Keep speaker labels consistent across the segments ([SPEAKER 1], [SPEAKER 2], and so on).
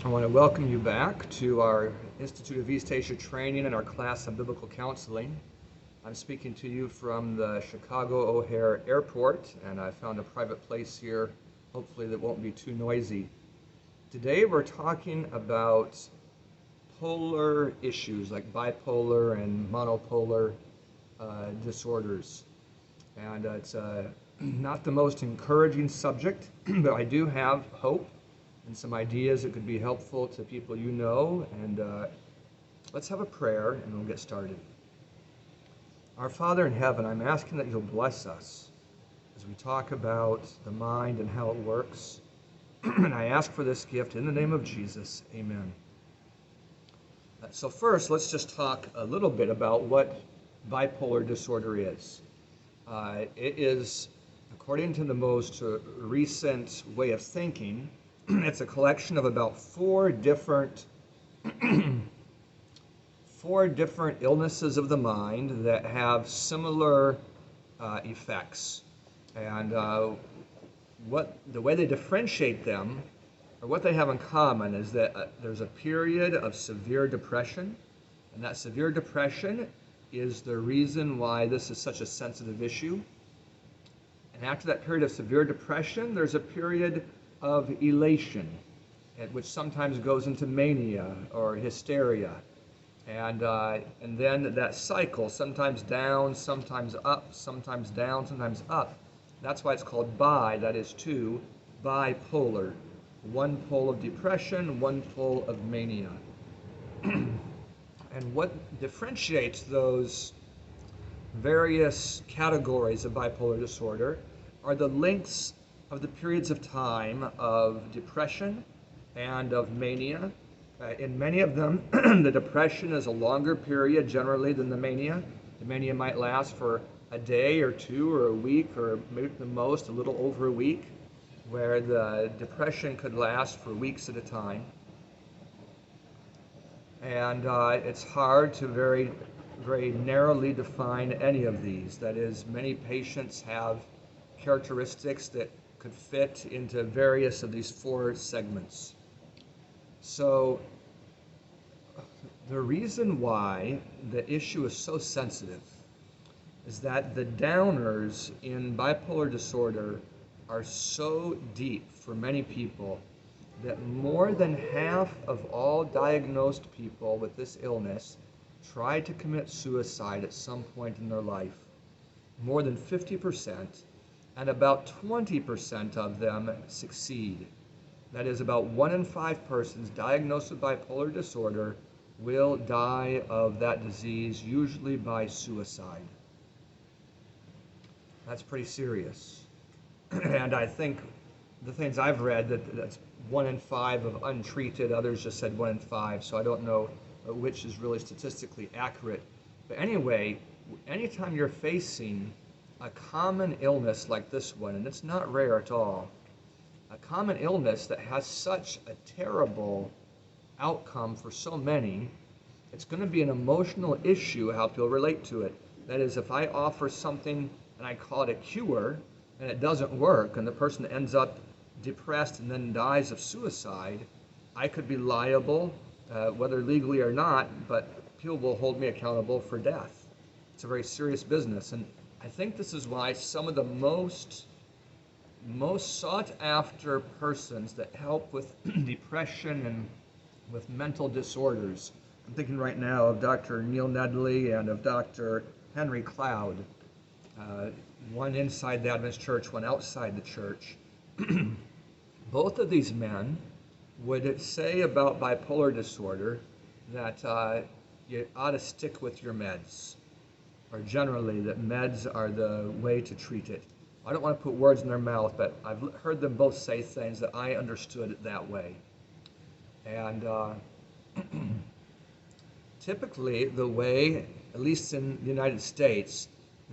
[SPEAKER 1] I want to welcome you back to our Institute of East Asia training and our class on biblical counseling. I'm speaking to you from the Chicago O'Hare Airport, and I found a private place here, hopefully that won't be too noisy. Today we're talking about polar issues like bipolar and monopolar disorders. And it's not the most encouraging subject, but I do have hope and some ideas that could be helpful to people you know. And let's have a prayer and we'll get started. Our Father in heaven, I'm asking that you'll bless us as we talk about the mind and how it works. And I ask for this gift in the name of Jesus. Amen. So first, let's just talk a little bit about what bipolar disorder is. It is, according to the most recent way of thinking, it's a collection of about four different illnesses of the mind that have similar effects. And the way they differentiate them, or what they have in common, is that there's a period of severe depression, and that severe depression is the reason why this is such a sensitive issue. And after that period of severe depression, there's a period of elation, which sometimes goes into mania or hysteria. And then that cycle, sometimes down, sometimes up, sometimes down, sometimes up. That's why it's called that is two, bipolar. One pole of depression, one pole of mania. And what differentiates those various categories of bipolar disorder are the lengths of the periods of time of depression and of mania. In many of them, the depression is a longer period generally than the mania. The mania might last for a day or two or a week, or maybe the most a little over a week, where the depression could last for weeks at a time. And it's hard to very narrowly define any of these. That is, many patients have characteristics that could fit into various of these four segments. So the reason why the issue is so sensitive is that the downers in bipolar disorder are so deep for many people that more than half of all diagnosed people with this illness try to commit suicide at some point in their life. More than 50%, and about 20% of them succeed. That is, about 1 in 5 persons diagnosed with bipolar disorder will die of that disease, usually by suicide. That's pretty serious. And I think the things I've read, that's 1 in 5 of untreated, others just said 1 in 5, so I don't know which is really statistically accurate. But anyway, anytime you're facing a common illness like this one, and it's not rare at all, a common illness that has such a terrible outcome for so many, it's going to be an emotional issue how people relate to it. That is, if I offer something and I call it a cure, and it doesn't work, and the person ends up depressed and then dies of suicide, I could be liable, whether legally or not, but people will hold me accountable for death. It's a very serious business, and I think this is why some of the most sought after persons that help with depression and with mental disorders, I'm thinking right now of Dr. Neil Nedley and of Dr. Henry Cloud, one inside the Adventist church, one outside the church. Both of these men would say about bipolar disorder that you ought to stick with your meds, or generally that meds are the way to treat it. I don't want to put words in their mouth, but I've heard them both say things that I understood it that way. And typically the way, at least in the United States,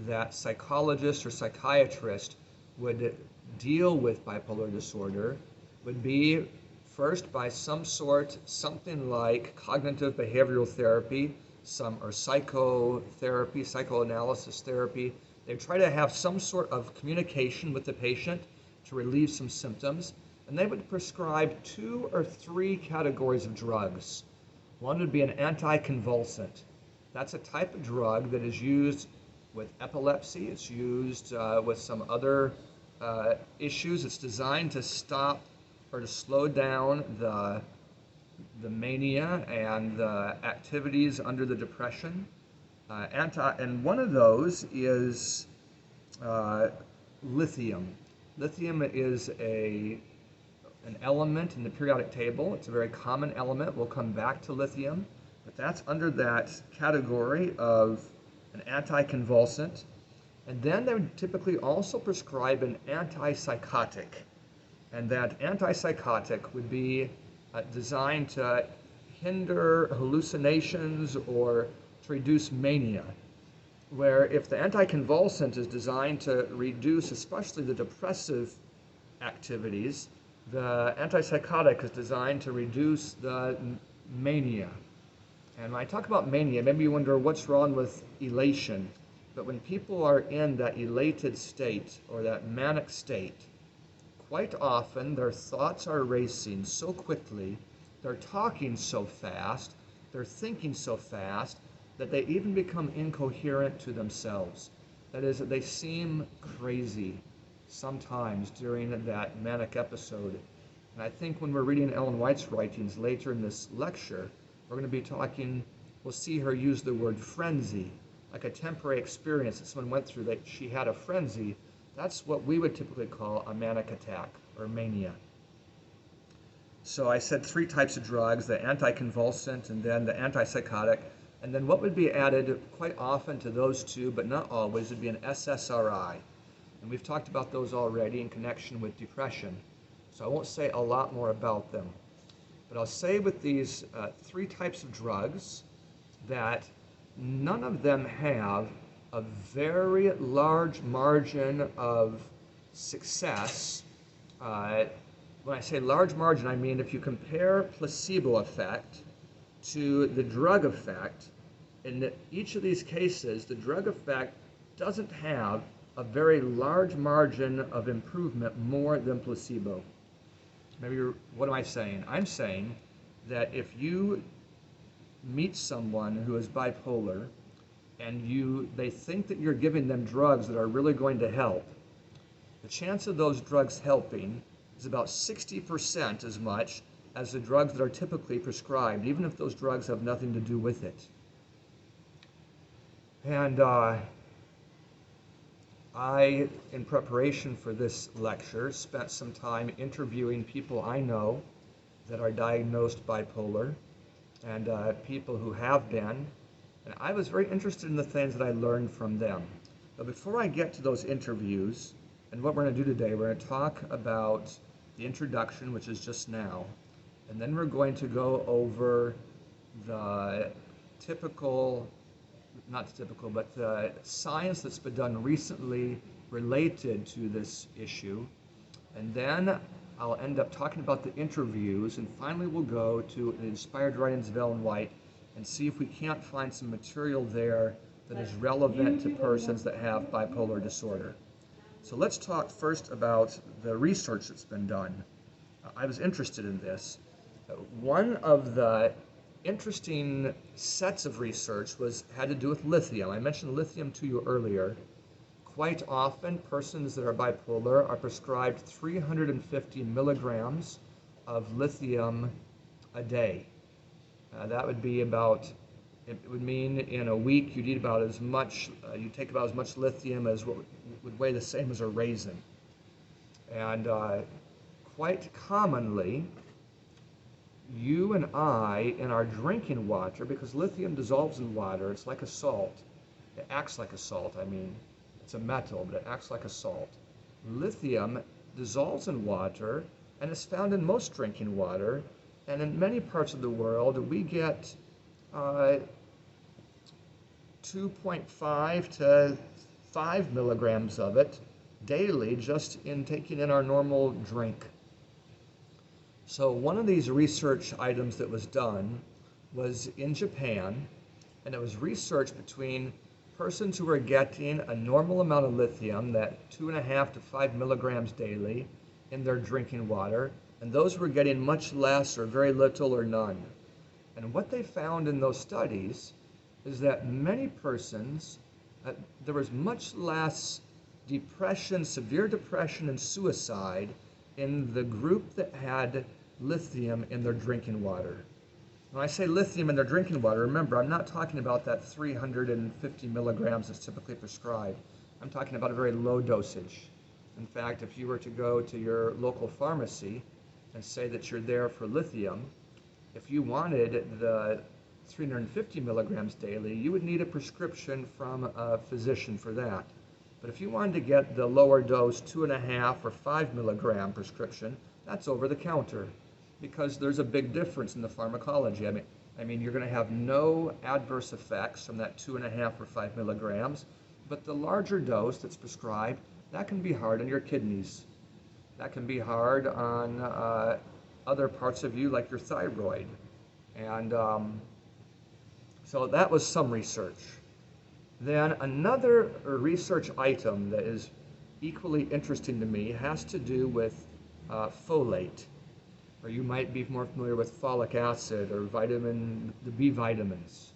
[SPEAKER 1] that psychologists or psychiatrists would deal with bipolar disorder would be first by something like cognitive behavioral therapy, or psychotherapy, psychoanalysis therapy. They try to have some sort of communication with the patient to relieve some symptoms. and they would prescribe 2 or 3 categories of drugs. One would be an anticonvulsant. That's a type of drug that is used with epilepsy. It's used with some other issues. It's designed to stop or to slow down the mania and the activities under the depression. And one of those is lithium. Lithium is an element in the periodic table. It's a very common element. We'll come back to lithium, but that's under that category of an anticonvulsant. And then they would typically also prescribe an antipsychotic. And that antipsychotic would be designed to hinder hallucinations or to reduce mania. Where if the anticonvulsant is designed to reduce especially the depressive activities, the antipsychotic is designed to reduce the mania. And when I talk about mania, maybe you wonder what's wrong with elation. But when people are in that elated state or that manic state, quite often their thoughts are racing so quickly, they're talking so fast, they're thinking so fast, that they even become incoherent to themselves. That is, they seem crazy sometimes during that manic episode. And I think when we're reading Ellen White's writings later in this lecture, we're going to be talking, we'll see her use the word frenzy, like a temporary experience that someone went through, that she had a frenzy. That's what we would typically call a manic attack or mania. So I said 3 types of drugs, the anticonvulsant and then the antipsychotic. And then what would be added quite often to those 2, but not always, would be an SSRI. And we've talked about those already in connection with depression. So I won't say a lot more about them. But I'll say with these 3 types of drugs that none of them have a very large margin of success. When I say large margin, I mean if you compare placebo effect to the drug effect, in each of these cases, the drug effect doesn't have a very large margin of improvement more than placebo. Maybe what am I saying? I'm saying that if you meet someone who is bipolar and they think that you're giving them drugs that are really going to help, the chance of those drugs helping is about 60% as much as the drugs that are typically prescribed, even if those drugs have nothing to do with it. And I, in preparation for this lecture, spent some time interviewing people I know that are diagnosed bipolar and people who have been. And I was very interested in the things that I learned from them. But before I get to those interviews, and what we're going to do today, we're going to talk about the introduction, which is just now, and then we're going to go over the but the science that's been done recently related to this issue. And then I'll end up talking about the interviews, and finally we'll go to the inspired writings of Ellen White and see if we can't find some material there that is relevant to persons that have bipolar disorder. So let's talk first about the research that's been done. I was interested in this. One of the interesting sets of research had to do with lithium. I mentioned lithium to you earlier. Quite often, persons that are bipolar are prescribed 350 milligrams of lithium a day. That would be it would mean in a week you'd eat about as much, you'd take about as much lithium as what would weigh the same as a raisin. And quite commonly, you and I, in our drinking water, because lithium dissolves in water, it's like a salt. It acts like a salt, I mean. It's a metal, but it acts like a salt. Lithium dissolves in water and is found in most drinking water. And in many parts of the world, we get 2.5 to 5 milligrams of it daily just in taking in our normal drink. So one of these research items that was done was in Japan, and it was research between persons who were getting a normal amount of lithium, that 2.5 to 5 milligrams daily, in their drinking water, and those were getting much less or very little or none. And what they found in those studies is that many persons, there was much less depression, severe depression, and suicide in the group that had lithium in their drinking water. When I say lithium in their drinking water, remember, I'm not talking about that 350 milligrams that's typically prescribed. I'm talking about a very low dosage. In fact, if you were to go to your local pharmacy and say that you're there for lithium, if you wanted the 350 milligrams daily, you would need a prescription from a physician for that. But if you wanted to get the lower dose 2.5 or 5 milligram prescription, that's over the counter, because there's a big difference in the pharmacology. I mean, you're going to have no adverse effects from that 2.5 or 5 milligrams, but the larger dose that's prescribed, that can be hard on your kidneys. That can be hard on other parts of you, like your thyroid. And so that was some research. Then another research item that is equally interesting to me has to do with folate, or you might be more familiar with folic acid or the B vitamins.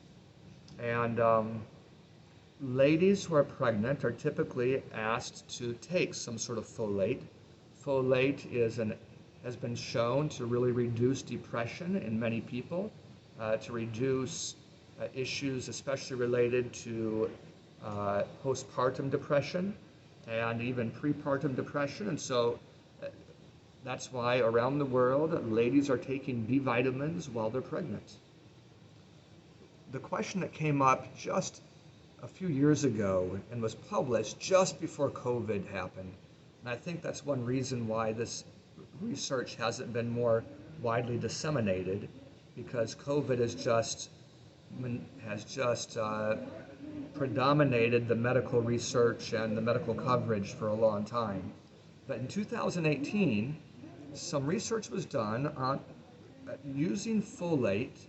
[SPEAKER 1] And ladies who are pregnant are typically asked to take some sort of folate. Folate has been shown to really reduce depression in many people, to reduce issues especially related to postpartum depression and even prepartum depression. And so that's why around the world, ladies are taking B vitamins while they're pregnant. The question that came up just a few years ago and was published just before COVID happened, and I think that's one reason why this research hasn't been more widely disseminated, because COVID has just predominated the medical research and the medical coverage for a long time. But in 2018, some research was done on using folate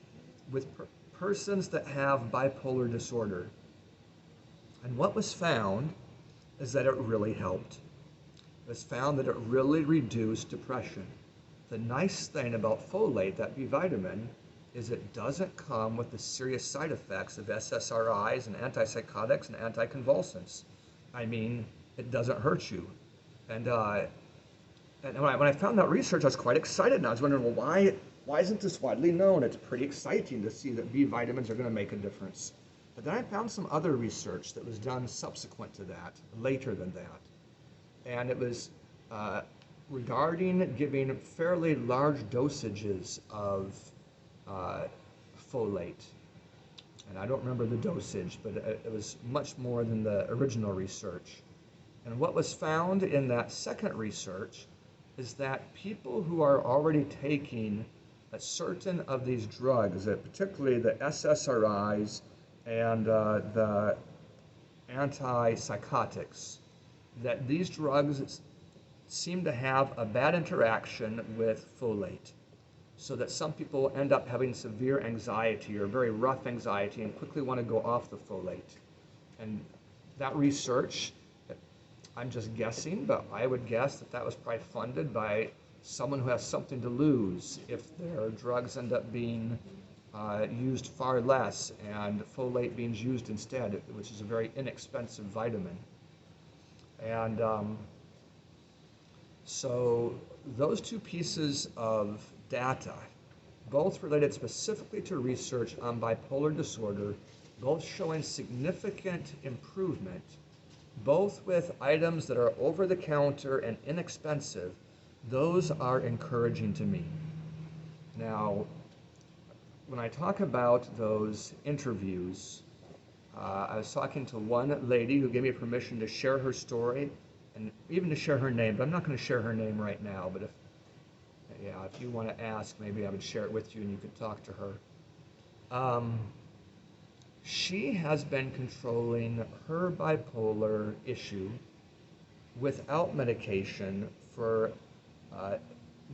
[SPEAKER 1] with persons that have bipolar disorder. And what was found is that it really helped. It was found that it really reduced depression. The nice thing about folate, that B vitamin, is it doesn't come with the serious side effects of SSRIs and antipsychotics and anticonvulsants. I mean, it doesn't hurt you. And when I found that research, I was quite excited, and I was wondering, well, why isn't this widely known? It's pretty exciting to see that B vitamins are going to make a difference. But then I found some other research that was done subsequent to that, later than that. And it was regarding giving fairly large dosages of folate. And I don't remember the dosage, but it was much more than the original research. And what was found in that second research is that people who are already taking a certain of these drugs, particularly the SSRIs and the antipsychotics, that these drugs seem to have a bad interaction with folate, so that some people end up having severe anxiety or very rough anxiety and quickly want to go off the folate. And that research, I'm just guessing, but I would guess that that was probably funded by someone who has something to lose if their drugs end up being used far less and folate being used instead, which is a very inexpensive vitamin. And so those two pieces of data, both related specifically to research on bipolar disorder, both showing significant improvement, both with items that are over the counter and inexpensive, those are encouraging to me. Now, when I talk about those interviews, I was talking to one lady who gave me permission to share her story and even to share her name, but I'm not going to share her name right now. But if you want to ask, maybe I would share it with you and you could talk to her. She has been controlling her bipolar issue without medication for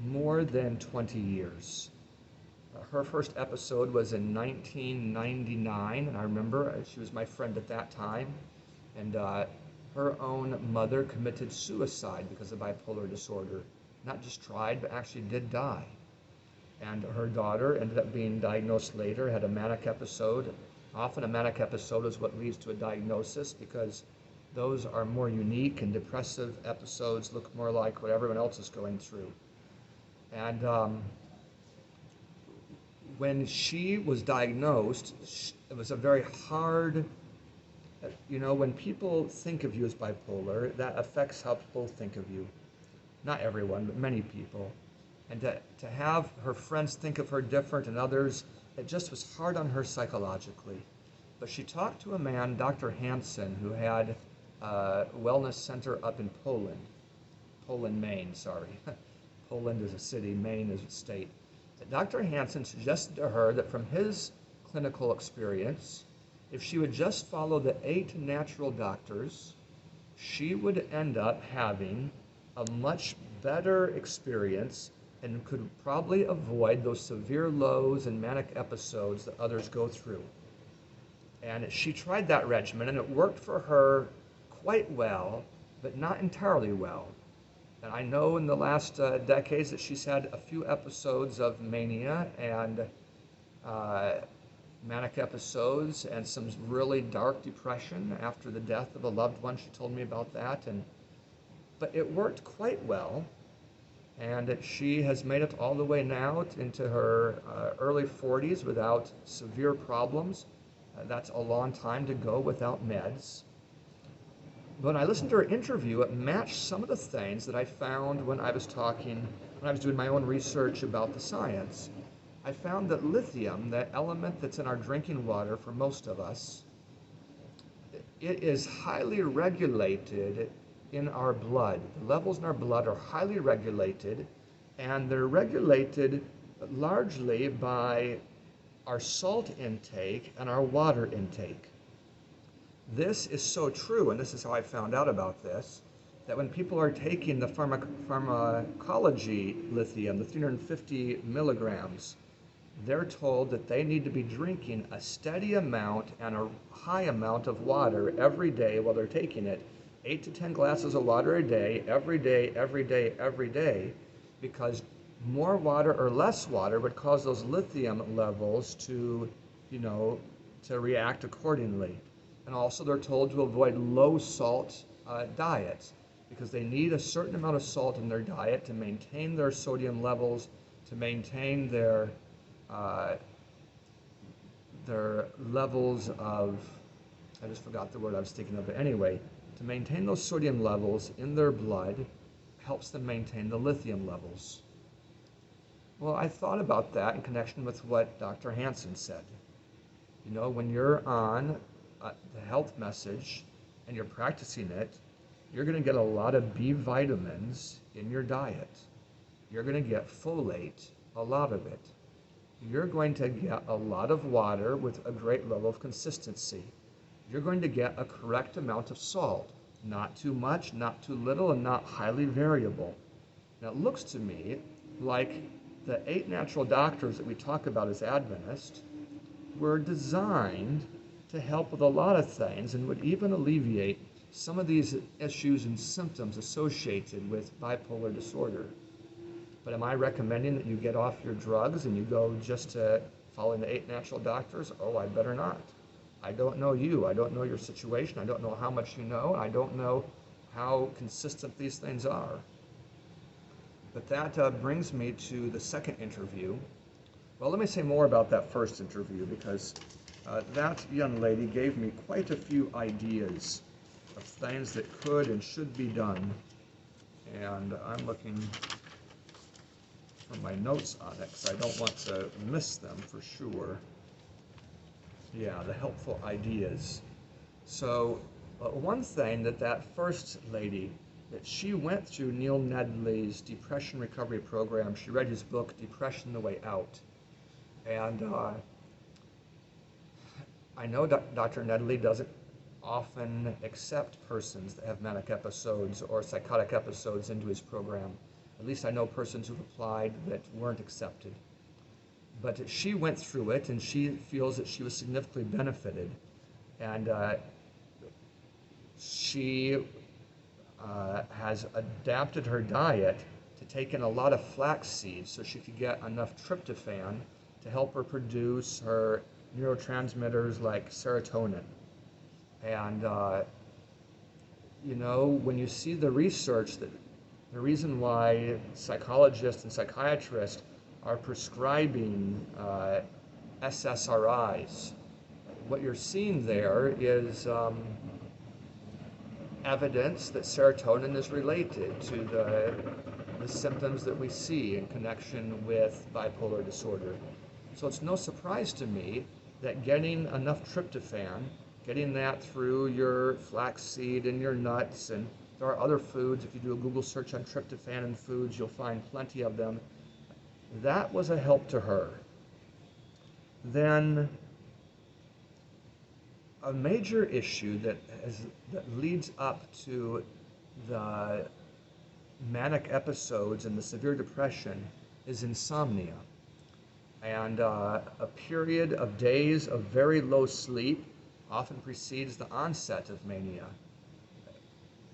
[SPEAKER 1] more than 20 years. Her first episode was in 1999, and I remember she was my friend at that time, and her own mother committed suicide because of bipolar disorder. not just tried, but actually did die. And her daughter ended up being diagnosed later, had a manic episode. Often a manic episode is what leads to a diagnosis because those are more unique, and depressive episodes look more like what everyone else is going through. And when she was diagnosed, it was a very hard, when people think of you as bipolar, that affects how people think of you. Not everyone, but many people. And to have her friends think of her different and others, it just was hard on her psychologically. But she talked to a man, Dr. Hansen, who had a wellness center up in Poland, Maine, sorry. Poland is a city, Maine is a state. Dr. Hansen suggested to her that from his clinical experience, if she would just follow the 8 natural doctors, she would end up having a much better experience and could probably avoid those severe lows and manic episodes that others go through. And she tried that regimen, and it worked for her quite well, but not entirely well. And I know in the last decades that she's had a few episodes of mania and manic episodes and some really dark depression after the death of a loved one. She told me about that. But it worked quite well. And she has made it all the way now into her early 40s without severe problems. That's a long time to go without meds. When I listened to her interview, it matched some of the things that I found when I was doing my own research about the science. I found that lithium, the element that's in our drinking water for most of us, it is highly regulated in our blood. The levels in our blood are highly regulated, and they're regulated largely by our salt intake and our water intake. This is so true, and this is how I found out about this, that when people are taking the pharmacology lithium, the 350 milligrams, they're told that they need to be drinking a steady amount and a high amount of water every day while they're taking it. 8 to 10 glasses of water a day, every day, every day, every day, because more water or less water would cause those lithium levels to react accordingly. And also they're told to avoid low salt diets because they need a certain amount of salt in their diet to maintain their sodium levels, to maintain their levels of, I just forgot the word I was thinking of, but anyway, to maintain those sodium levels in their blood helps them maintain the lithium levels. Well, I thought about that in connection with what Dr. Hansen said. When you're on the health message and you're practicing it, you're going to get a lot of B vitamins in your diet. You're going to get folate, a lot of it. You're going to get a lot of water with a great level of consistency. You're going to get a correct amount of salt, not too much, not too little, and not highly variable. Now it looks to me like the 8 natural doctors that we talk about as Adventists were designed to help with a lot of things and would even alleviate some of these issues and symptoms associated with bipolar disorder. But am I recommending that you get off your drugs and you go just to following the 8 natural doctors? Oh, I better not. I don't know you. I don't know your situation. I don't know how much you know. I don't know how consistent these things are. But that brings me to the second interview. Well, let me say more about that first interview because that young lady gave me quite a few ideas of things that could and should be done. And I'm looking for my notes on it because I don't want to miss them for sure. Yeah, the helpful ideas. So one thing that first lady, that she went through Neil Nedley's depression recovery program. She read his book, Depression: The Way Out. And I know Dr. Nedley doesn't often accept persons that have manic episodes or psychotic episodes into his program. At least I know persons who've applied that weren't accepted. But she went through it, and she feels that she was significantly benefited. And she has adapted her diet to take in a lot of flax seeds so she could get enough tryptophan to help her produce her neurotransmitters like serotonin. And when you see the research, that the reason why psychologists and psychiatrists are prescribing SSRIs, what you're seeing there is evidence that serotonin is related to the symptoms that we see in connection with bipolar disorder. So it's no surprise to me that getting enough tryptophan, getting that through your flaxseed and your nuts, and there are other foods. If you do a Google search on tryptophan and foods, you'll find plenty of them. That was a help to her. Then a major issue that leads up to the manic episodes and the severe depression is insomnia. And a period of days of very low sleep often precedes the onset of mania.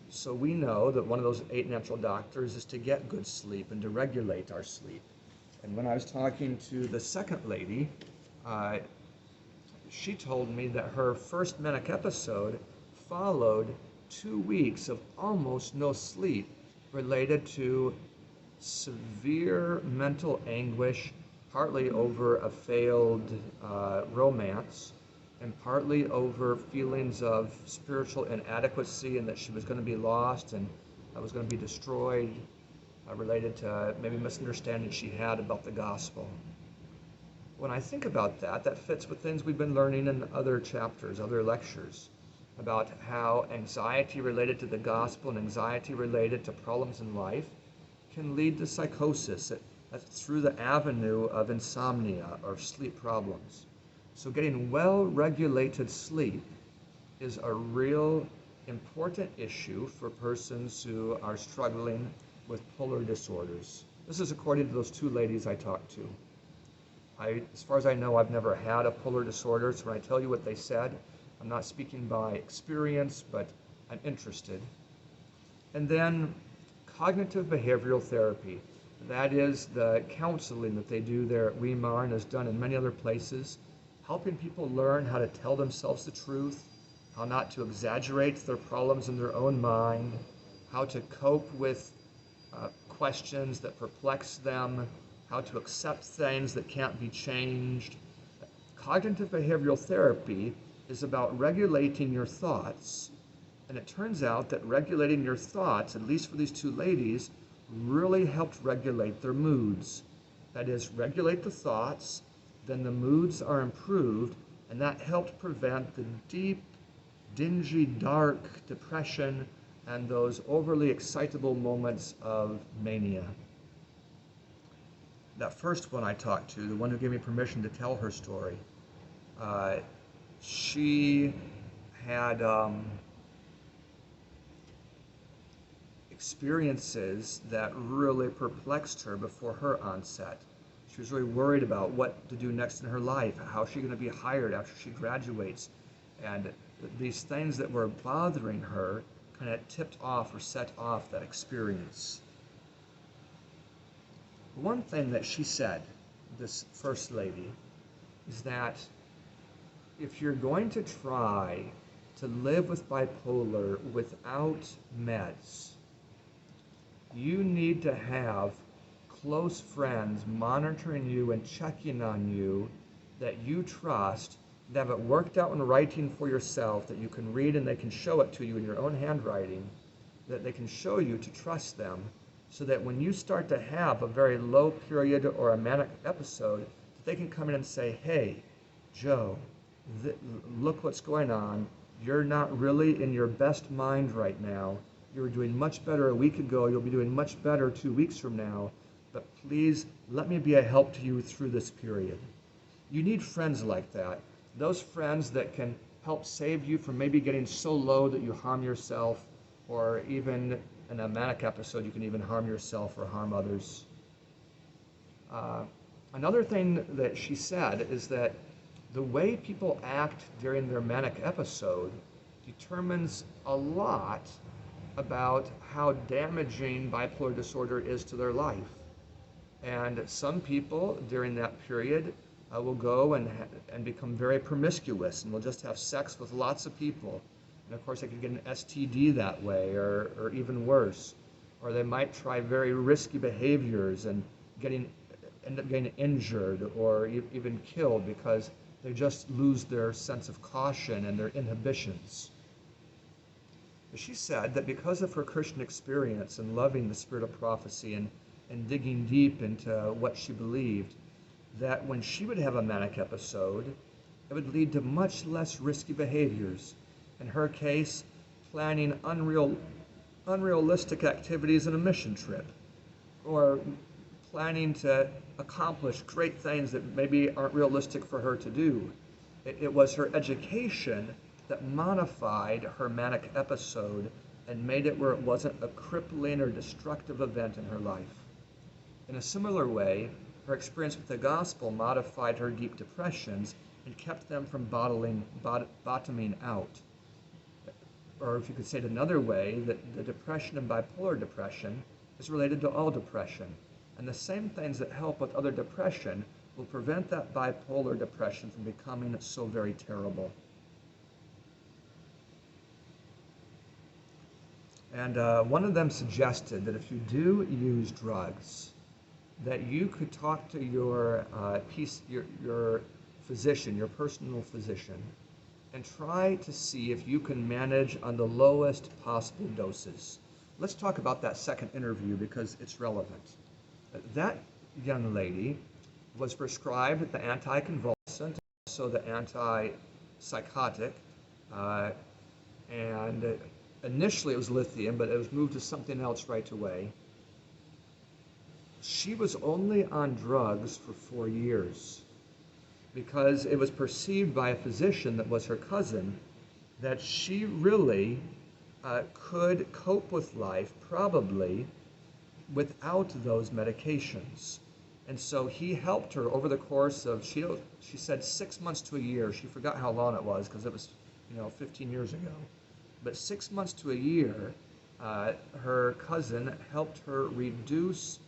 [SPEAKER 1] So we know that one of those 8 natural doctors is to get good sleep and to regulate our sleep. And when I was talking to the second lady, she told me that her first manic episode followed 2 weeks of almost no sleep related to severe mental anguish, partly over a failed romance, and partly over feelings of spiritual inadequacy and that she was going to be lost and was going to be destroyed, related to maybe misunderstanding she had about the gospel. When I think about that, that fits with things we've been learning in other chapters, other lectures, about how anxiety related to the gospel and anxiety related to problems in life can lead to psychosis through the avenue of insomnia or sleep problems. So getting well-regulated sleep is a real important issue for persons who are struggling with polar disorders. This is according to those 2 ladies I talked to. As far as I know, I've never had a polar disorder, so when I tell you what they said, I'm not speaking by experience, but I'm interested. And then cognitive behavioral therapy. That is the counseling that they do there at Weimar and is done in many other places, helping people learn how to tell themselves the truth, how not to exaggerate their problems in their own mind, how to cope with questions that perplex them, how to accept things that can't be changed. Cognitive behavioral therapy is about regulating your thoughts. And it turns out that regulating your thoughts, at least for these 2 ladies, really helped regulate their moods. That is, regulate the thoughts, then the moods are improved, and that helped prevent the deep, dingy, dark depression and those overly excitable moments of mania. That first one I talked to, the one who gave me permission to tell her story, she had experiences that really perplexed her before her onset. She was really worried about what to do next in her life, how she's going to be hired after she graduates, and these things that were bothering her kind of tipped off or set off that experience. One thing that she said, this first lady, is that if you're going to try to live with bipolar without meds, you need to have close friends monitoring you and checking on you that you trust, that have it worked out in writing for yourself, that you can read and they can show it to you in your own handwriting, that they can show you to trust them, so that when you start to have a very low period or a manic episode, they can come in and say, hey, Joe, look what's going on. You're not really in your best mind right now. You were doing much better a week ago. You'll be doing much better 2 weeks from now. But please, let me be a help to you through this period. You need friends like that. Those friends that can help save you from maybe getting so low that you harm yourself, or even in a manic episode, you can even harm yourself or harm others. Another thing that she said is that the way people act during their manic episode determines a lot about how damaging bipolar disorder is to their life. And some people during that period will go and become very promiscuous and will just have sex with lots of people. And of course, they could get an STD that way, or even worse. Or they might try very risky behaviors and end up getting injured or even killed because they just lose their sense of caution and their inhibitions. She said that because of her Christian experience and loving the spirit of prophecy and digging deep into what she believed, that when she would have a manic episode, it would lead to much less risky behaviors. In her case, planning unrealistic activities in a mission trip, or planning to accomplish great things that maybe aren't realistic for her to do. It was her education that modified her manic episode and made it where it wasn't a crippling or destructive event in her life. In a similar way, her experience with the gospel modified her deep depressions and kept them from bottoming out. Or if you could say it another way, that the depression and bipolar depression is related to all depression. And the same things that help with other depression will prevent that bipolar depression from becoming so very terrible. And one of them suggested that if you do use drugs, that you could talk to your physician, your personal physician, and try to see if you can manage on the lowest possible doses. Let's talk about that second interview because it's relevant. That young lady was prescribed the anticonvulsant, also the antipsychotic, and initially it was lithium, but it was moved to something else right away. She was only on drugs for 4 years because it was perceived by a physician that was her cousin that she really could cope with life probably without those medications. And so he helped her over the course of, she said 6 months to a year. She forgot how long it was because it was 15 years ago. But 6 months to a year, her cousin helped her reduce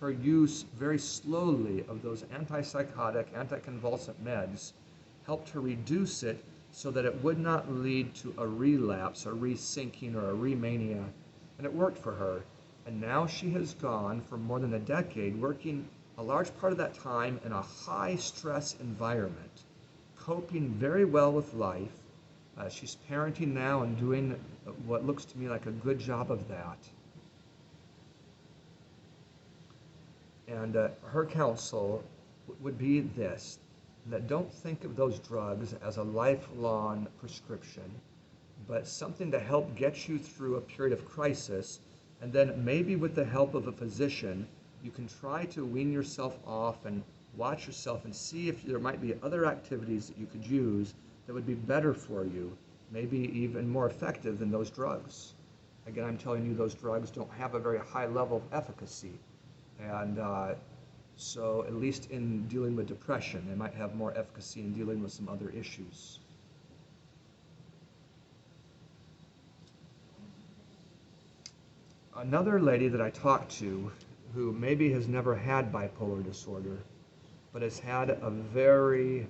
[SPEAKER 1] her use very slowly of those antipsychotic, anticonvulsant meds, helped her reduce it so that it would not lead to a relapse, a resinking, or a remania. And it worked for her. And now she has gone for more than a decade working a large part of that time in a high-stress environment, coping very well with life. She's parenting now and doing what looks to me like a good job of that. And her counsel would be this, that don't think of those drugs as a lifelong prescription, but something to help get you through a period of crisis, and then maybe with the help of a physician, you can try to wean yourself off and watch yourself and see if there might be other activities that you could use that would be better for you, maybe even more effective than those drugs. Again, I'm telling you those drugs don't have a very high level of efficacy. And so at least in dealing with depression, they might have more efficacy in dealing with some other issues. Another lady that I talked to who maybe has never had bipolar disorder, but has had a very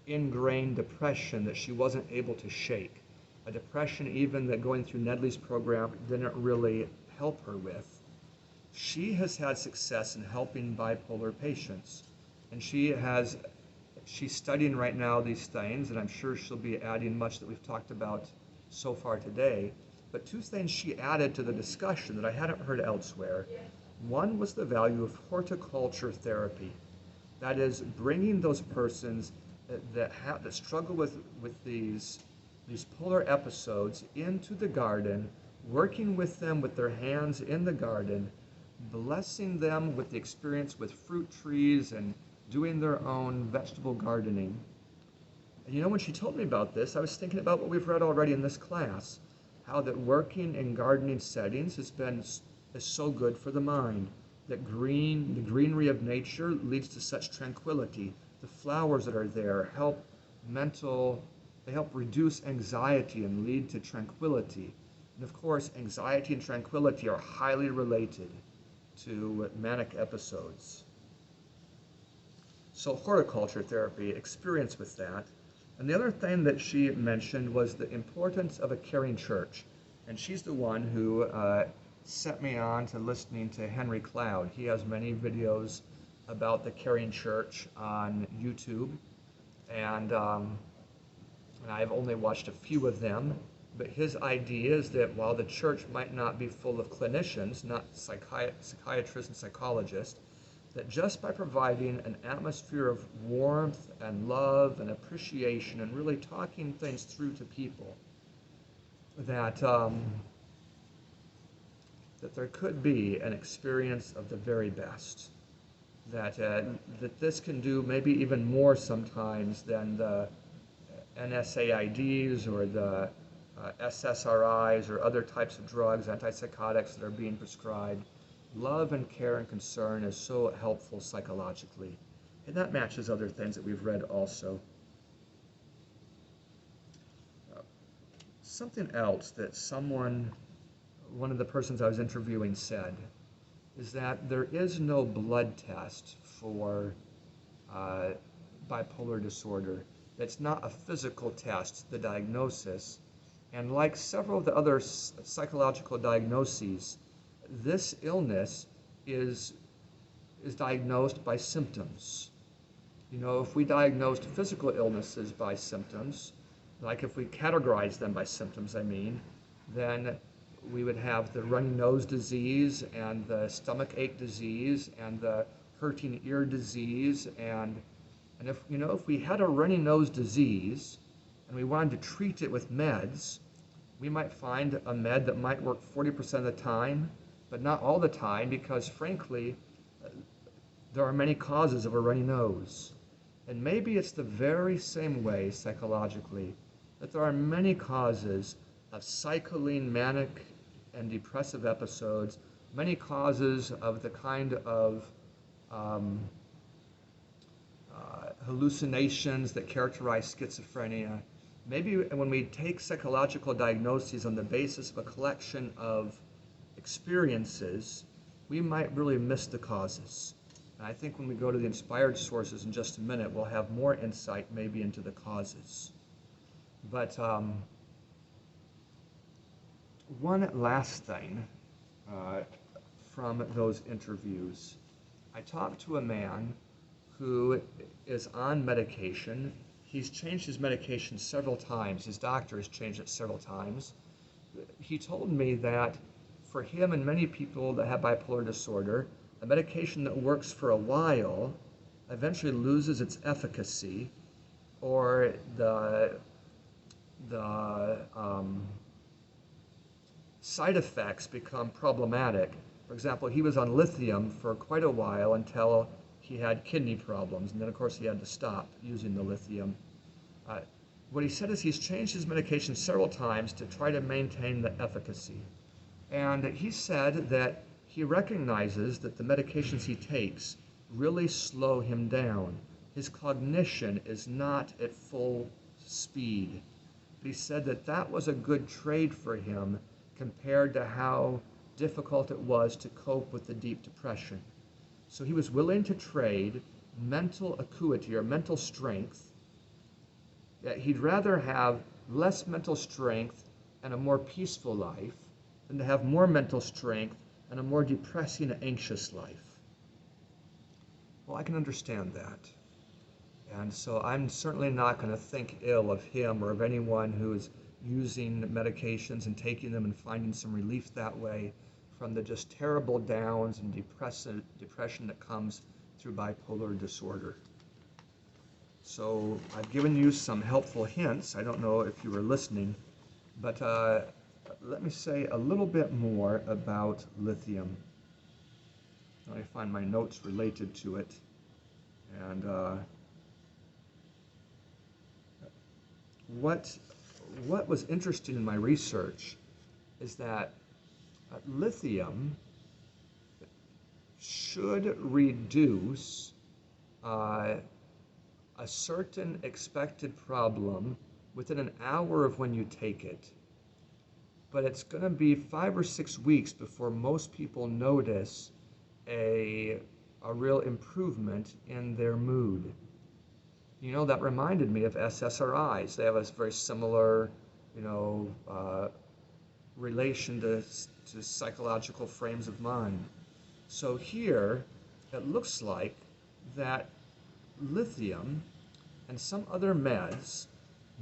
[SPEAKER 1] ingrained depression that she wasn't able to shake. A depression even that going through Nedley's program didn't really help her with. She has had success in helping bipolar patients, and she's studying right now these things, and I'm sure she'll be adding much that we've talked about so far today. But 2 things she added to the discussion that I hadn't heard elsewhere. One was the value of horticulture therapy. That is, bringing those persons that struggle with these polar episodes into the garden, working with them with their hands in the garden, blessing them with the experience with fruit trees and doing their own vegetable gardening. And when she told me about this, I was thinking about what we've read already in this class, how that working in gardening settings is so good for the mind, that the greenery of nature leads to such tranquility. The flowers that are there help reduce anxiety and lead to tranquility. And of course, anxiety and tranquility are highly related to manic episodes. So horticulture therapy, experience with that. And the other thing that she mentioned was the importance of a caring church. And she's the one who set me on to listening to Henry Cloud. He has many videos about the caring church on YouTube. And I've only watched a few of them. But his idea is that while the church might not be full of clinicians, not psychiatrists and psychologists, that just by providing an atmosphere of warmth and love and appreciation and really talking things through to people, that that there could be an experience of the very best. That this can do maybe even more sometimes than the NSAIDs or the SSRIs or other types of drugs, antipsychotics that are being prescribed. Love and care and concern is so helpful psychologically. And that matches other things that we've read also. Something else that one of the persons I was interviewing said, is that there is no blood test for bipolar disorder. It's not a physical test, the diagnosis. And like several of the other psychological diagnoses, this illness is diagnosed by symptoms. You know, if we diagnosed physical illnesses by symptoms, like if we categorize them by symptoms, then we would have the runny nose disease and the stomach ache disease and the hurting ear disease. And if we had a runny nose disease and we wanted to treat it with meds, we might find a med that might work 40% of the time, but not all the time, because frankly, there are many causes of a runny nose. And maybe it's the very same way psychologically, that there are many causes of cycling manic and depressive episodes, many causes of the kind of hallucinations that characterize schizophrenia. Maybe when we take psychological diagnoses on the basis of a collection of experiences, we might really miss the causes. And I think when we go to the inspired sources in just a minute, we'll have more insight maybe into the causes. But one last thing from those interviews. I talked to a man who is on medication. He's changed his medication several times. His doctor has changed it several times. He told me that for him and many people that have bipolar disorder, a medication that works for a while eventually loses its efficacy, or the side effects become problematic. For example, he was on lithium for quite a while until he had kidney problems, and then of course he had to stop using the lithium. What he said is he's changed his medication several times to try to maintain the efficacy. And he said that he recognizes that the medications he takes really slow him down. His cognition is not at full speed. But he said that that was a good trade for him compared to how difficult it was to cope with the deep depression. So he was willing to trade mental acuity or mental strength. That he'd rather have less mental strength and a more peaceful life than to have more mental strength and a more depressing, anxious life. Well, I can understand that. And so I'm certainly not going to think ill of him or of anyone who is using medications and taking them and finding some relief that way from the just terrible downs and depression that comes through bipolar disorder. So I've given you some helpful hints. I don't know if you were listening, but let me say a little bit more about lithium. Let me find my notes related to it. And what was interesting in my research is that lithium should reduce a certain expected problem within an hour of when you take it. but it's going to be 5 or 6 weeks before most people notice a real improvement in their mood. You know, that reminded me of SSRIs. They have a very similar, you know, relation to psychological frames of mind. So here, it looks like that lithium and some other meds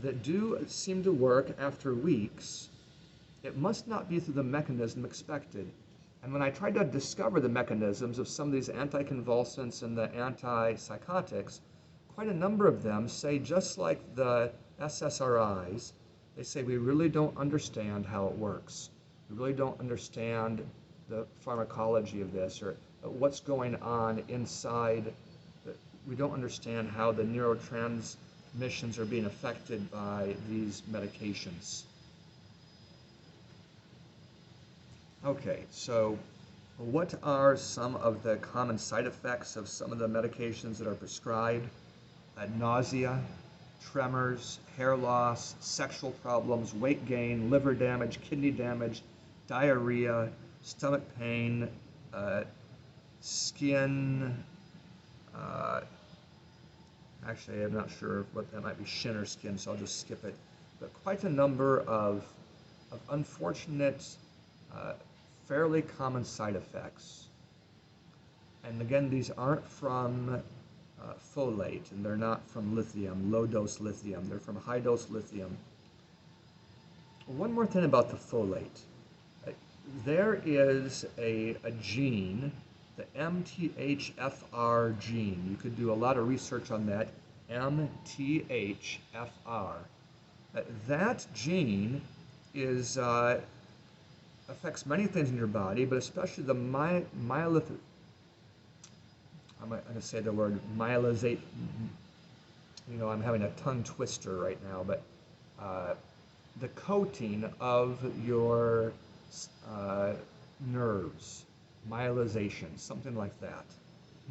[SPEAKER 1] that do seem to work after weeks, it must not be through the mechanism expected. And when I tried to discover the mechanisms of some of these anticonvulsants and the antipsychotics, quite a number of them say, just like the SSRIs, they say we really don't understand how it works. We really don't understand the pharmacology of this, or what's going on inside. We don't understand how the neurotransmissions are being affected by these medications. Okay, so what are some of the common side effects of some of the medications that are prescribed? Nausea, tremors, hair loss, sexual problems, weight gain, liver damage, kidney damage, diarrhea, stomach pain, skin, actually I'm not sure what that might be, shin or skin, so I'll just skip it. But quite a number of unfortunate, fairly common side effects. And again, these aren't from folate, and they're not from lithium, low-dose lithium. They're from high-dose lithium. One more thing about the folate. There is a gene, the MTHFR gene. You could do a lot of research on that, MTHFR. That gene is affects many things in your body, but especially the I'm going to say the word myelizate. You know, I'm having a tongue twister right now, but the coating of your nerves, myelization, something like that.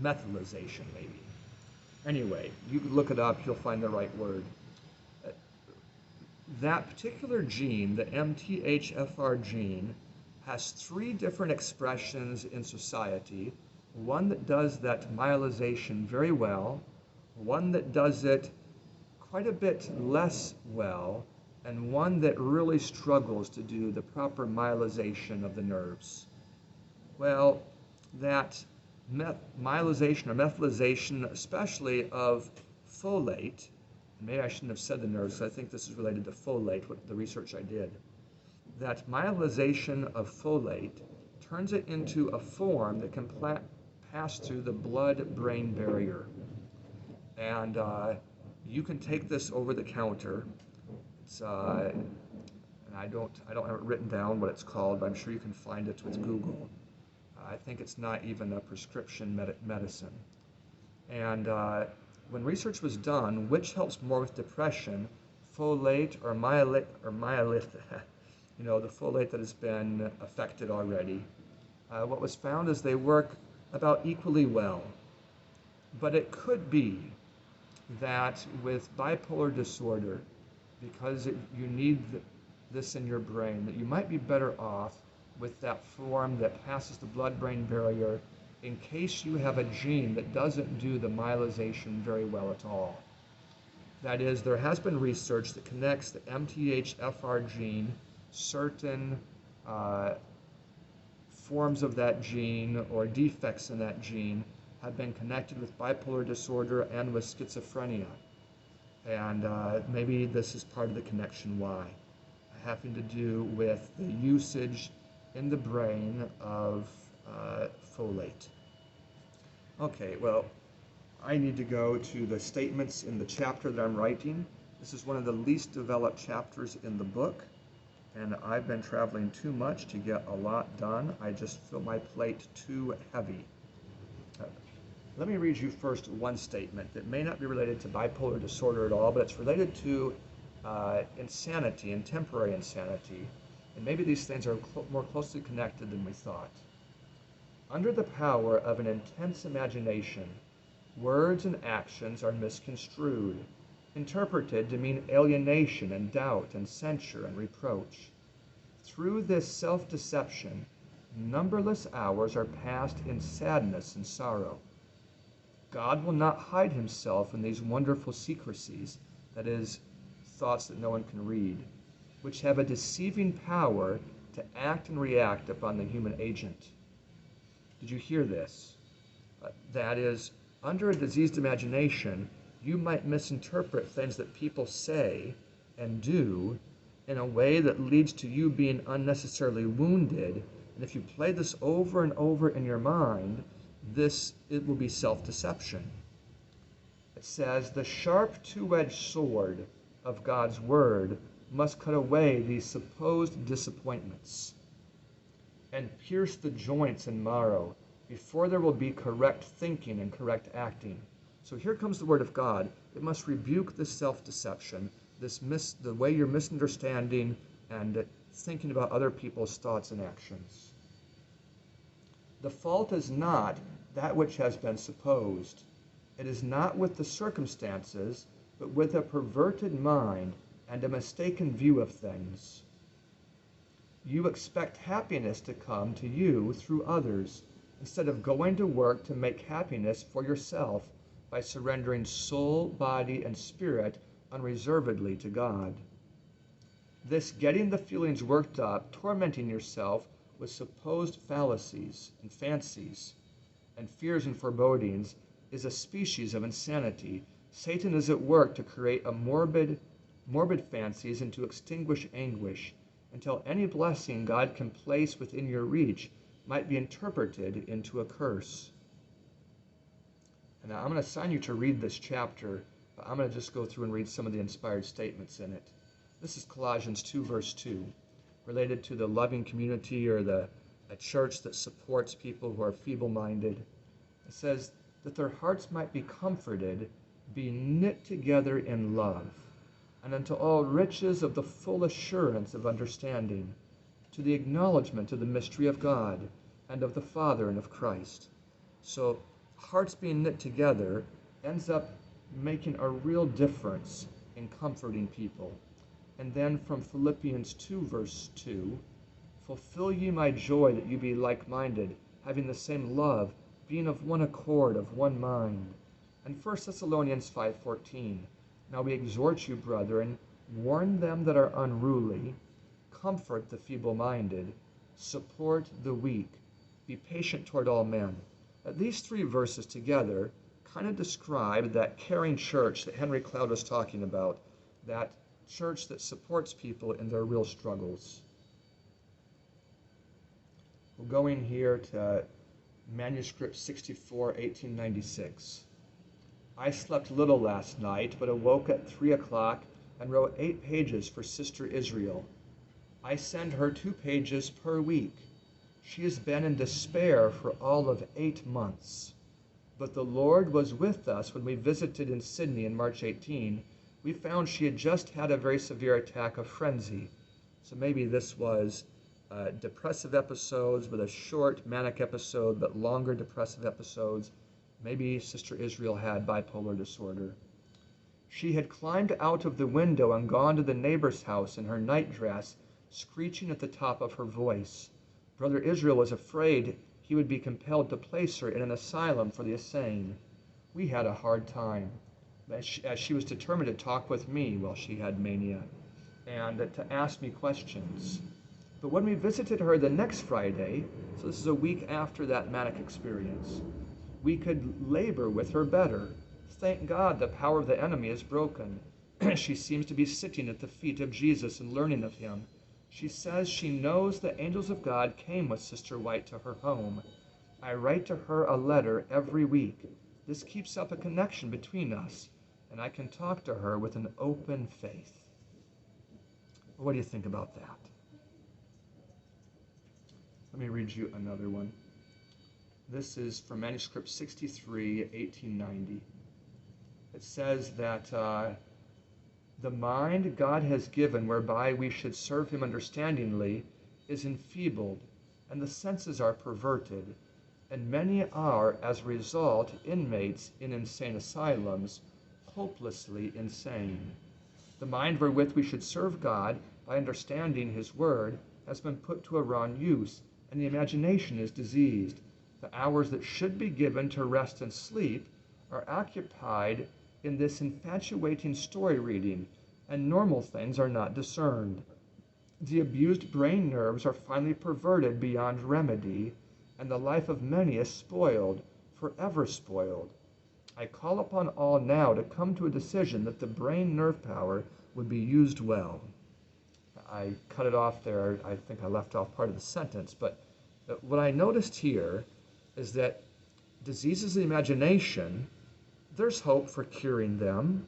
[SPEAKER 1] Methylization, maybe. Anyway, you can look it up, you'll find the right word. That particular gene, the MTHFR gene, has 3 different expressions in society. One that does that myelization very well, one that does it quite a bit less well, and one that really struggles to do the proper myelization of the nerves. Well, that myelization or methylization, especially of folate, maybe I shouldn't have said the nerves, I think this is related to folate, what the research I did. That myelization of folate turns it into a form that can pass through the blood-brain barrier. And you can take this over the counter. It's, and I don't have it written down what it's called, but I'm sure you can find it with Google. I think it's not even a prescription medicine. And when research was done, which helps more with depression, folate or myelith, you know, the folate that has been affected already? What was found is they work about equally well. But it could be that with bipolar disorder, because you need this in your brain, that you might be better off with that form that passes the blood-brain barrier in case you have a gene that doesn't do the myelization very well at all. That is, there has been research that connects the MTHFR gene, certain forms of that gene or defects in that gene have been connected with bipolar disorder and with schizophrenia. And maybe this is part of the connection why, having to do with the usage in the brain of folate. Okay, well, I need to go to the statements in the chapter that I'm writing. This is one of the least developed chapters in the book, and I've been traveling too much to get a lot done. I just feel my plate too heavy. Let me read you first one statement that may not be related to bipolar disorder at all, but it's related to insanity and temporary insanity. And maybe these things are more closely connected than we thought. Under the power of an intense imagination, words and actions are misconstrued, interpreted to mean alienation and doubt and censure and reproach. Through this self-deception, numberless hours are passed in sadness and sorrow. God will not hide himself in these wonderful secrecies, that is, thoughts that no one can read, which have a deceiving power to act and react upon the human agent. Did you hear this? That is, under a diseased imagination, you might misinterpret things that people say and do in a way that leads to you being unnecessarily wounded. And if you play this over and over in your mind, it will be self-deception. It says, the sharp two-edged sword of God's word must cut away these supposed disappointments and pierce the joints and marrow before there will be correct thinking and correct acting. So here comes the word of God. It must rebuke this self-deception, the way you're misunderstanding and thinking about other people's thoughts and actions. The fault is not that which has been supposed. It is not with the circumstances, but with a perverted mind and a mistaken view of things. You expect happiness to come to you through others, instead of going to work to make happiness for yourself by surrendering soul, body, and spirit unreservedly to God. This getting the feelings worked up, tormenting yourself with supposed fallacies and fancies and fears and forebodings, is a species of insanity. Satan is at work to create a morbid fancies and to extinguish anguish, until any blessing God can place within your reach might be interpreted into a curse. And now I'm going to assign you to read this chapter, but I'm going to just go through and read some of the inspired statements in it. This is Colossians 2, verse 2, related to the loving community or a church that supports people who are feeble-minded. It says that their hearts might be comforted, be knit together in love, and unto all riches of the full assurance of understanding, to the acknowledgement of the mystery of God, and of the Father and of Christ. So hearts being knit together ends up making a real difference in comforting people. And then from Philippians 2, verse 2, fulfill ye my joy that you be like-minded, having the same love, being of one accord, of one mind. And 1 Thessalonians 5:14, now we exhort you, brethren, warn them that are unruly, comfort the feeble-minded, support the weak, be patient toward all men. These three verses together kind of describe that caring church that Henry Cloud was talking about, that church that supports people in their real struggles. We're going here to manuscript 64, 1896. I slept little last night, but awoke at 3 o'clock and wrote 8 pages for Sister Israel. I send her 2 pages per week. She has been in despair for all of 8 months. But the Lord was with us when we visited in Sydney in March 18. We found she had just had a very severe attack of frenzy. So maybe this was depressive episodes with a short manic episode, but longer depressive episodes. Maybe Sister Israel had bipolar disorder. She had climbed out of the window and gone to the neighbor's house in her nightdress, screeching at the top of her voice. Brother Israel was afraid he would be compelled to place her in an asylum for the insane. We had a hard time, as she was determined to talk with me while she had mania, and to ask me questions. But when we visited her the next Friday, so this is a week after that manic experience, we could labor with her better. Thank God the power of the enemy is broken. She seems to be sitting at the feet of Jesus and learning of him. She says she knows the angels of God came with Sister White to her home. I write to her a letter every week. This keeps up a connection between us, and I can talk to her with an open faith. What do you think about that? Let me read you another one. This is from manuscript 63, 1890. It says that the mind God has given whereby we should serve him understandingly is enfeebled, and the senses are perverted, and many are, as a result, inmates in insane asylums, hopelessly insane. The mind wherewith we should serve God by understanding his word has been put to a wrong use, and the imagination is diseased. The hours that should be given to rest and sleep are occupied in this infatuating story reading, and normal things are not discerned. The abused brain nerves are finally perverted beyond remedy, and the life of many is spoiled, forever spoiled. I call upon all now to come to a decision that the brain nerve power would be used well. I cut it off there. I think I left off part of the sentence, but what I noticed here is that diseases of the imagination, there's hope for curing them,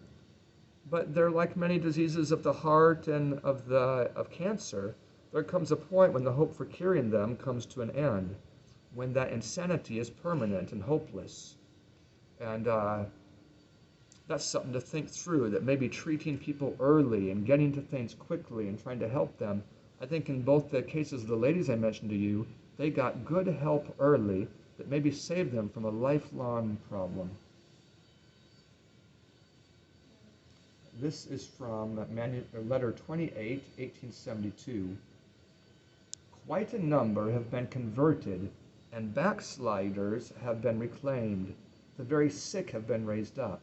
[SPEAKER 1] but they're like many diseases of the heart and of cancer. There comes a point when the hope for curing them comes to an end, when that insanity is permanent and hopeless. And that's something to think through, that maybe treating people early and getting to things quickly and trying to help them. I think in both the cases of the ladies I mentioned to you, they got good help early that maybe saved them from a lifelong problem. This is from letter 28, 1872. Quite a number have been converted, and backsliders have been reclaimed. The very sick have been raised up.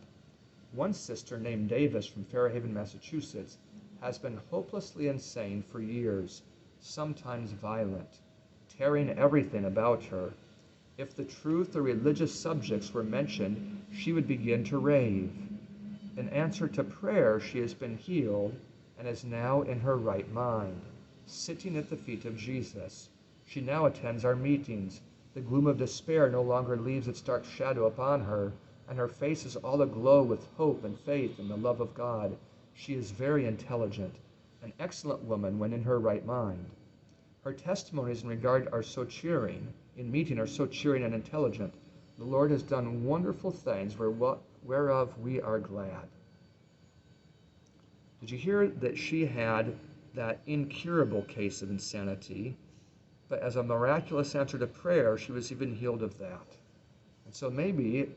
[SPEAKER 1] One sister named Davis from Fairhaven, Massachusetts, has been hopelessly insane for years, sometimes violent, tearing everything about her. If the truth or religious subjects were mentioned, she would begin to rave. In answer to prayer, she has been healed and is now in her right mind, sitting at the feet of Jesus. She now attends our meetings. The gloom of despair no longer leaves its dark shadow upon her, and her face is all aglow with hope and faith and the love of God. She is very intelligent, an excellent woman when in her right mind. Her testimonies in regard are so cheering, in meeting are so cheering and intelligent. The Lord has done wonderful things whereof we are glad. Did you hear that she had that incurable case of insanity, but as a miraculous answer to prayer, she was even healed of that? And so maybe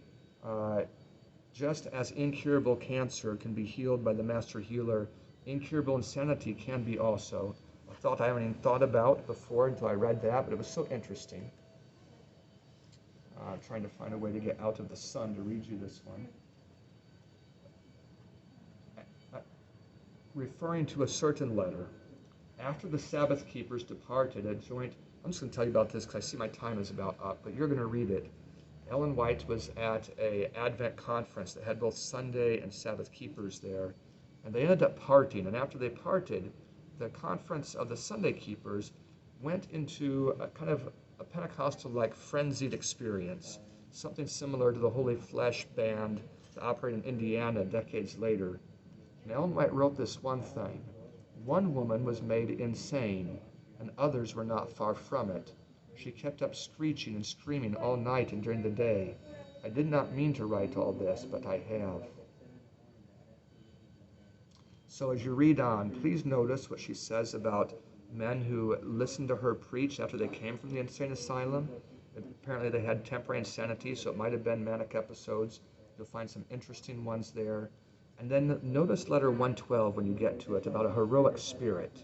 [SPEAKER 1] just as incurable cancer can be healed by the master healer, incurable insanity can be also. A thought I haven't even thought about before until I read that, but it was so interesting. Trying to find a way to get out of the sun to read you this one. Referring to a certain letter, after the Sabbath keepers departed, a joint, I'm just going to tell you about this because I see my time is about up, but you're going to read it. Ellen White was at an Advent conference that had both Sunday and Sabbath keepers there, and they ended up parting. And after they parted, the conference of the Sunday keepers went into a kind of a Pentecostal-like frenzied experience, something similar to the Holy Flesh band that operated in Indiana decades later. And Ellen White wrote this one thing: one woman was made insane, and others were not far from it. She kept up screeching and screaming all night and during the day. I did not mean to write all this, but I have. So as you read on, please notice what she says about men who listened to her preach after they came from the insane asylum. Apparently they had temporary insanity, so it might have been manic episodes. You'll find some interesting ones there. And then notice letter 112 when you get to it, about a heroic spirit.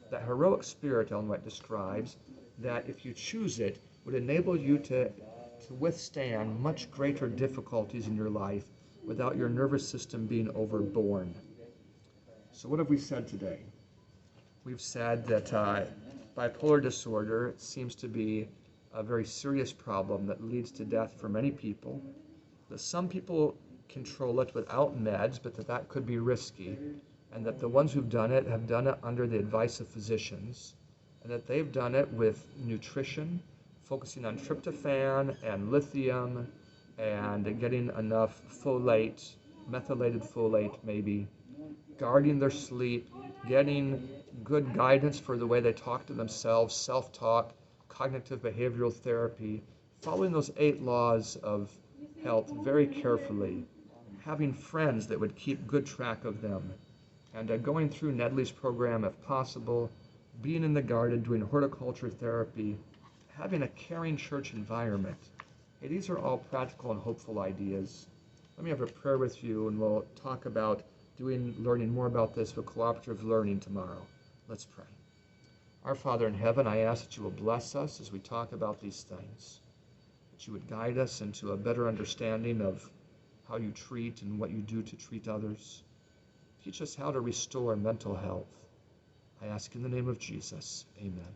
[SPEAKER 1] That heroic spirit, Ellen White describes, that if you choose it, would enable you to withstand much greater difficulties in your life without your nervous system being overborne. So what have we said today? We've said that bipolar disorder seems to be a very serious problem that leads to death for many people. That some people control it without meds, but that could be risky, and that the ones who've done it have done it under the advice of physicians, and that they've done it with nutrition, focusing on tryptophan and lithium, and getting enough folate, methylated folate maybe, guarding their sleep, getting good guidance for the way they talk to themselves, self-talk, cognitive behavioral therapy, following those 8 laws of health very carefully, having friends that would keep good track of them, and going through Nedley's program if possible, being in the garden, doing horticulture therapy, having a caring church environment. Hey, these are all practical and hopeful ideas. Let me have a prayer with you, and we'll talk about learning more about this with cooperative learning tomorrow. Let's pray. Our Father in heaven, I ask that you will bless us as we talk about these things, that you would guide us into a better understanding of how you treat and what you do to treat others. Teach us how to restore mental health. I ask in the name of Jesus. Amen.